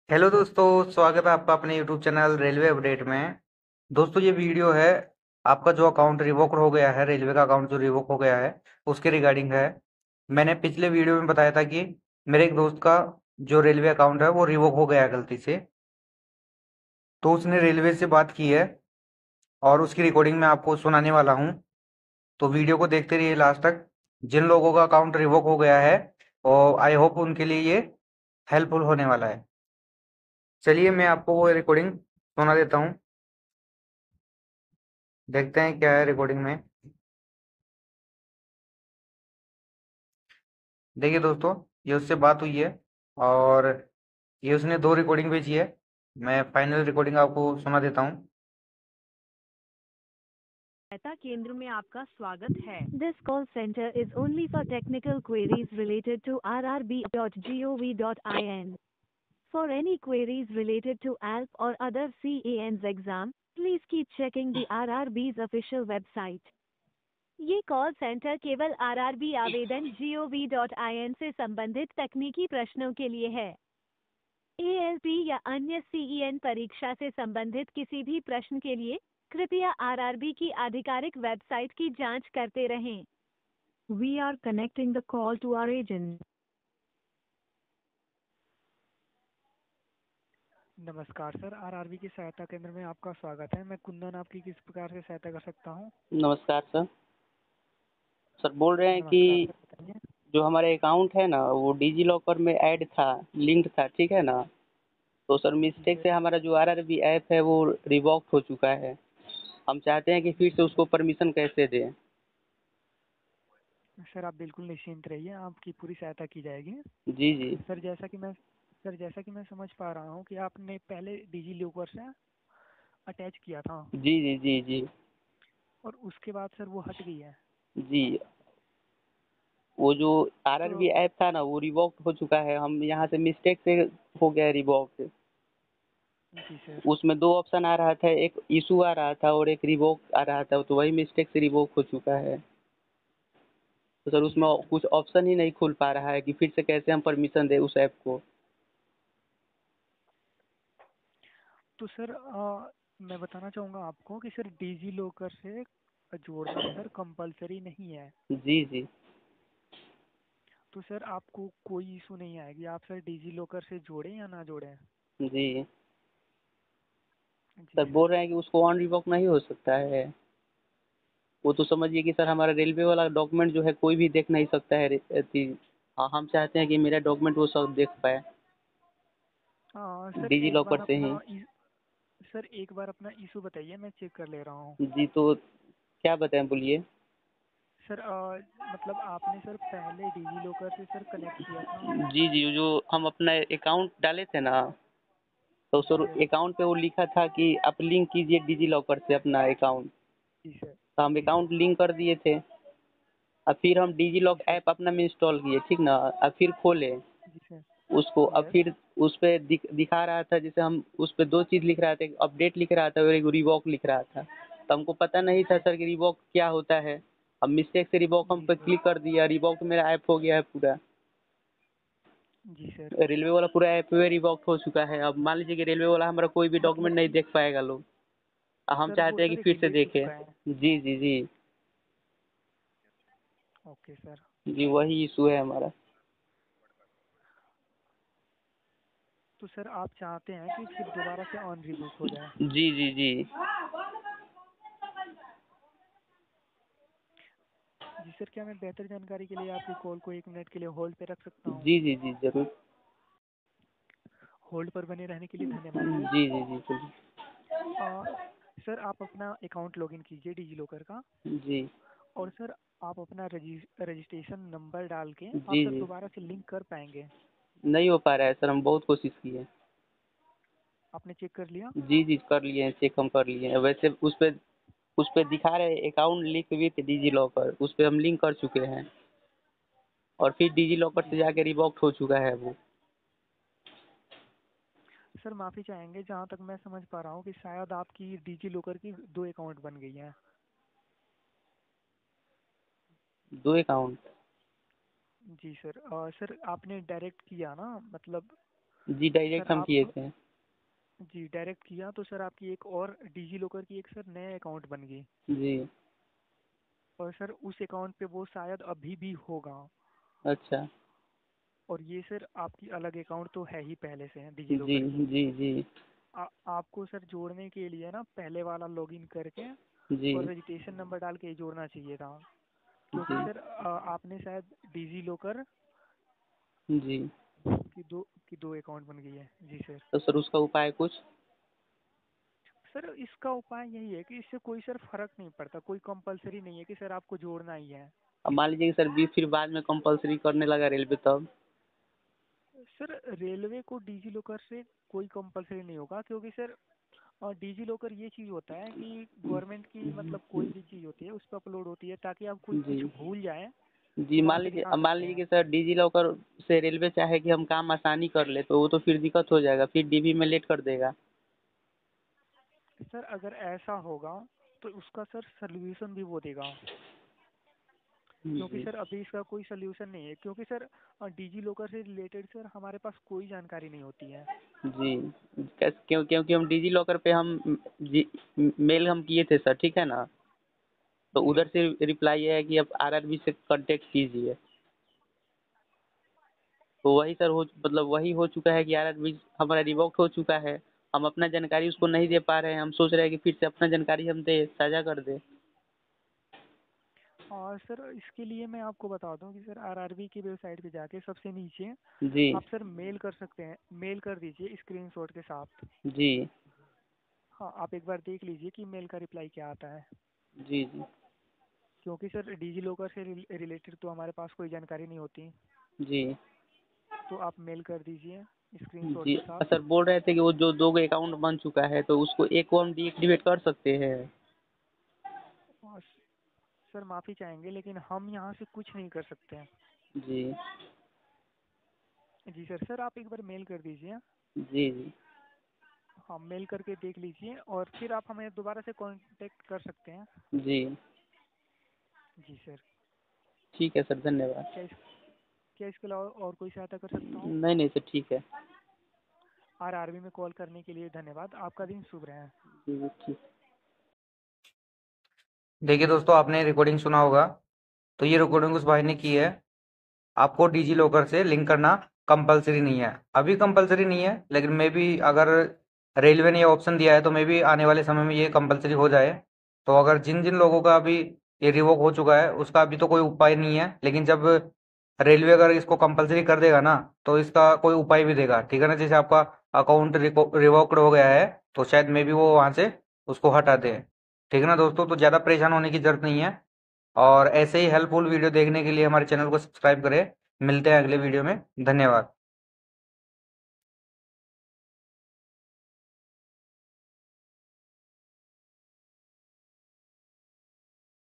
Hello दोस्तों, स्वागत है आपका अपने यूट्यूब चैनल रेलवे अपडेट में। दोस्तों, ये वीडियो है आपका जो अकाउंट रिवोक हो गया है, रेलवे का अकाउंट जो रिवोक हो गया है उसके रिगार्डिंग है। मैंने पिछले वीडियो में बताया था कि मेरे एक दोस्त का जो रेलवे अकाउंट है वो रिवोक हो गया है गलती से। तो उसने रेलवे से बात की है और उसकी रिकॉर्डिंग मैं आपको सुनाने वाला हूँ। तो वीडियो को देखते रहिए लास्ट तक। जिन लोगों का अकाउंट रिवोक हो गया है और आई होप उनके लिए ये हेल्पफुल होने वाला है। चलिए मैं आपको वो रिकॉर्डिंग सुना देता हूँ। देखते हैं क्या है रिकॉर्डिंग में। देखिए दोस्तों, ये उससे बात हुई है और ये उसने 2 रिकॉर्डिंग भेजी है। मैं फाइनल रिकॉर्डिंग आपको सुना देता हूँ। सहायता केंद्र में आपका स्वागत है। This call centre is only for technical queries related to rrb.gov.in. For any queries related to ALP or other CAN's exam, please keep checking the RRB's official website. ये कॉल सेंटर केवल RRB आवेदन gov.in से संबंधित तकनीकी प्रश्नों के लिए है। ALP या अन्य CEN परीक्षा से संबंधित किसी भी प्रश्न के लिए कृपया RRB की आधिकारिक वेबसाइट की जांच करते रहें। We are connecting the call to our agent. नमस्कार सर, आरआरबी की सहायता केंद्र में आपका स्वागत है। मैं कुंदन आपकी किस प्रकार से सहायता कर सकता हूँ? नमस्कार सर। सर बोल रहे हैं नमस्कार कि सर, बताइए। जो हमारे अकाउंट है ना वो डिजी लॉकर में ऐड था, लिंक था, ठीक है ना। तो सर जी मिस्टेक सर। से हमारा जो आरआरबी ऐप है वो रिवॉक हो चुका है। हम चाहते हैं कि फिर से उसको परमिशन कैसे दें। सर आप बिल्कुल निश्चिंत रहिए, आपकी पूरी सहायता की जाएगी। जी जी सर जैसा कि मैं समझ पा रहा हूँ कि आपने पहले डिजी लॉकर से अटैच किया था जी जी जी जी और उसके बाद सर वो हट गई है। जी। वो जो तो आरआरबी ऐप था ना वो रिवॉक हो चुका है। हम यहाँ से मिस्टेक से हो गया रिवॉक। जी सर। उसमें 2 ऑप्शन आ रहा था, एक इशू आ रहा था और एक रिवॉक आ रहा था, तो वही मिस्टेक से रिवॉक हो चुका है। तो सर जी उसमें सर। कुछ ऑप्शन ही नहीं खुल पा रहा है कि फिर से कैसे हम परमिशन दें उस ऐप को। तो सर मैं बताना चाहूँगा आपको कि सर डिजी लॉकर से जोड़ना सर कंपलसरी नहीं है। जी जी तो सर आपको कोई इशू नहीं आएगी, आप सर डिजी लॉकर से जोड़ें या ना जोड़ें। जी। जी सर सर। बोल रहे हैं कि उसको ऑन रिवॉक नहीं हो सकता है। वो तो समझिए कि सर हमारा रेलवे वाला डॉक्यूमेंट जो है कोई भी देख नहीं सकता है। हाँ, हम चाहते हैं कि मेरा डॉक्यूमेंट वो सब देख पाए हाँ सर डिजी एक लॉकर बार से ही। सर एक बार अपना इशू बताइए, मैं चेक कर ले रहा हूँ। जी, तो क्या बताएं, बोलिए। सर मतलब आपने सर पहले डिजी लॉकर से सर कनेक्ट किया था। जी जी, जो हम अपना अकाउंट डाले थे ना, तो जी सर सर। अकाउंट पे वो लिखा था कि आप लिंक कीजिए डिजी लॉकर से अपना अकाउंट। जी सर। तो हम जी सर। अकाउंट लिंक कर दिए थे। अब फिर हम डिजी जी लॉक सर। ऐप अपना में इंस्टॉल किए, ठीक ना। अब फिर खोले जी सर। उसको। अब यस। फिर उस पे दिखा रहा था, जैसे हम उस पे 2 चीज़ लिख रहा था, एक अपडेट लिख रहा था और एक रिवॉक लिख रहा था। तो हमको पता नहीं था जी सर कि रिवॉक क्या होता है। अब मिस्टेक से रिवॉक हम जी पे सर। क्लिक कर दिया, रिवॉक मेरा ऐप हो गया है पूरा। जी सर। रेलवे वाला पूरा ऐप में रिवॉक हो चुका है। अब मान लीजिए कि रेलवे वाला हमारा कोई भी मतलब डॉक्यूमेंट नहीं कि देख पाएगा लोग। अब हम सर वो चाहते हैं कि सर फिर से डिलीट हो देखें। चुका है। जी जी जी ओके सर। जी, वही इशू है हमारा। तो सर आप चाहते हैं कि फिर दोबारा से ऑन रिबूक हो जाए। जी जी जी जी सर, क्या मैं बेहतर जानकारी के लिए आपकी कॉल को 1 मिनट के लिए होल्ड पे रख सकता हूँ? जी जी जी जरूर। होल्ड पर बने रहने के लिए धन्यवाद सर। जी जी जी जरूर। आ, सर आप अपना अकाउंट लॉगिन कीजिए डिजी लॉकर का। जी और सर आप अपना रजिस्ट्रेशन नंबर डाल के आप जी सर जी दोबारा से लिंक कर पाएंगे। नहीं हो पा रहा है सर, हम बहुत कोशिश की है। आपने चेक कर लिया? जी जी कर लिए हैं, चेक हम कर लिए हैं। वैसे उस पे दिखा रहे account link with DigiLocker, उस पे हम लिंक कर चुके हैं और फिर डिजी लॉकर जी से सर। जाके रिवॉक्ट हो चुका है वो। सर माफ़ी चाहेंगे, जहाँ तक मैं समझ पा रहा हूँ कि शायद आपकी डिजी लॉकर की 2 अकाउंट बन गई हैं। 2 अकाउंट। जी सर। सर आपने डायरेक्ट किया ना, मतलब जी डायरेक्ट सर हम किए आप थे। जी डायरेक्ट किया तो सर आपकी एक और डिजी लॉकर की एक सर नया अकाउंट बन गई, जी। और सर उस अकाउंट पे वो शायद अभी भी होगा। अच्छा। और ये सर आपकी अलग अकाउंट तो है ही पहले से है डिजी जी लॉकर की। जी जी आपको सर जोड़ने के लिए ना पहले वाला लॉगिन करके जी और रजिस्ट्रेशन नंबर डाल के ही जोड़ना चाहिए था, क्योंकि जी सर आपने शायद डिजी लॉकर जी। की दो अकाउंट बन गई है। जी सर। तो सर उसका उपाय कुछ? सर इसका उपाय यही है कि इससे कोई सर फर्क नहीं पड़ता, कोई कंपलसरी नहीं है कि सर आपको जोड़ना ही है। अब मान लीजिए कि सर भी फिर बाद में कंपलसरी करने लगा रेलवे तब? सर रेलवे को डिजी लॉकर से कोई कंपलसरी नहीं होगा, क्योंकि सर और डिजी लॉकर ये चीज़ होता है कि गवर्नमेंट की मतलब कोई भी चीज़ होती है उस पर अपलोड होती है, ताकि आप कोई जी कुछ भूल जाए जी। तो वहाँ मान से लीजिए, दिखा अब मान सकते लीजिए हैं। कि सर डिजी लॉकर से रेलवे चाहे कि हम काम आसानी कर ले, तो वो तो फिर दिक्कत हो जाएगा, फिर डीबी में लेट कर देगा। सर अगर ऐसा होगा तो उसका सर सल्यूशन भी वो देगा, क्योंकि जी सर अभी इसका कोई सल्यूशन नहीं है, क्योंकि सर डिजी लॉकर से रिलेटेड सर हमारे पास कोई जानकारी नहीं होती है। जी। क्योंकि हम डिजी लॉकर पे हम जी मेल हम किए थे सर, ठीक है ना? तो जी उधर से रिप्लाई ये है कि आप आरआरबी से कांटेक्ट कीजिए। तो वही सर हो मतलब वही हो चुका है कि आरआरबी हमारा रिवोक्ट हो चुका है। हम अपना जानकारी उसको नहीं दे पा रहे हैं, हम सोच रहे हैं कि फिर से अपना जानकारी हम दे साझा कर दें। और सर इसके लिए मैं आपको बता दूं कि सर आरआरबी की वेबसाइट पे जाके सबसे नीचे जी आप सर मेल कर सकते हैं, मेल कर दीजिए स्क्रीनशॉट के साथ। जी हाँ आप एक बार देख लीजिए कि मेल का रिप्लाई क्या आता है, जी जी क्योंकि सर डिजी लॉकर से रिलेटेड तो हमारे पास कोई जानकारी नहीं होती। जी तो आप मेल कर दीजिए स्क्रीनशॉट जी। के साथ। सर बोल रहे थे कि वो जो दो अकाउंट बन चुका है तो उसको एक को हम डीएक्टिवेट कर सकते हैं? और सर माफ़ी चाहेंगे लेकिन हम यहाँ से कुछ नहीं कर सकते हैं। जी जी सर। सर आप एक बार मेल कर दीजिए। जी जी हाँ मेल करके देख लीजिए और फिर आप हमें दोबारा से कांटेक्ट कर सकते हैं। जी। जी सर। ठीक है सर, धन्यवाद। क्या इसके अलावा और कोई सहायता कर सकता हूँ? नहीं नहीं सर, ठीक है। आरआरबी में कॉल करने के लिए धन्यवाद। आपका दिन शुभ रहे। जी जी, ठीक। देखिए दोस्तों, आपने रिकॉर्डिंग सुना होगा। तो ये रिकॉर्डिंग उस भाई ने की है। आपको डिजी लॉकर से लिंक करना कंपलसरी नहीं है, अभी कंपलसरी नहीं है, लेकिन मे बी अगर रेलवे ने ये ऑप्शन दिया है तो मे बी आने वाले समय में ये कंपलसरी हो जाए। तो अगर जिन जिन लोगों का अभी ये रिवोक हो चुका है उसका अभी तो कोई उपाय नहीं है, लेकिन जब रेलवे अगर इसको कंपलसरी कर देगा ना तो इसका कोई उपाय भी देगा, ठीक है ना। जैसे आपका अकाउंट रिवोक्ड हो गया है तो शायद मे बी वो वहां से उसको हटा दे, ठीक है ना दोस्तों। तो ज़्यादा परेशान होने की जरूरत नहीं है। और ऐसे ही हेल्पफुल वीडियो देखने के लिए हमारे चैनल को सब्सक्राइब करें। मिलते हैं अगले वीडियो में। धन्यवाद।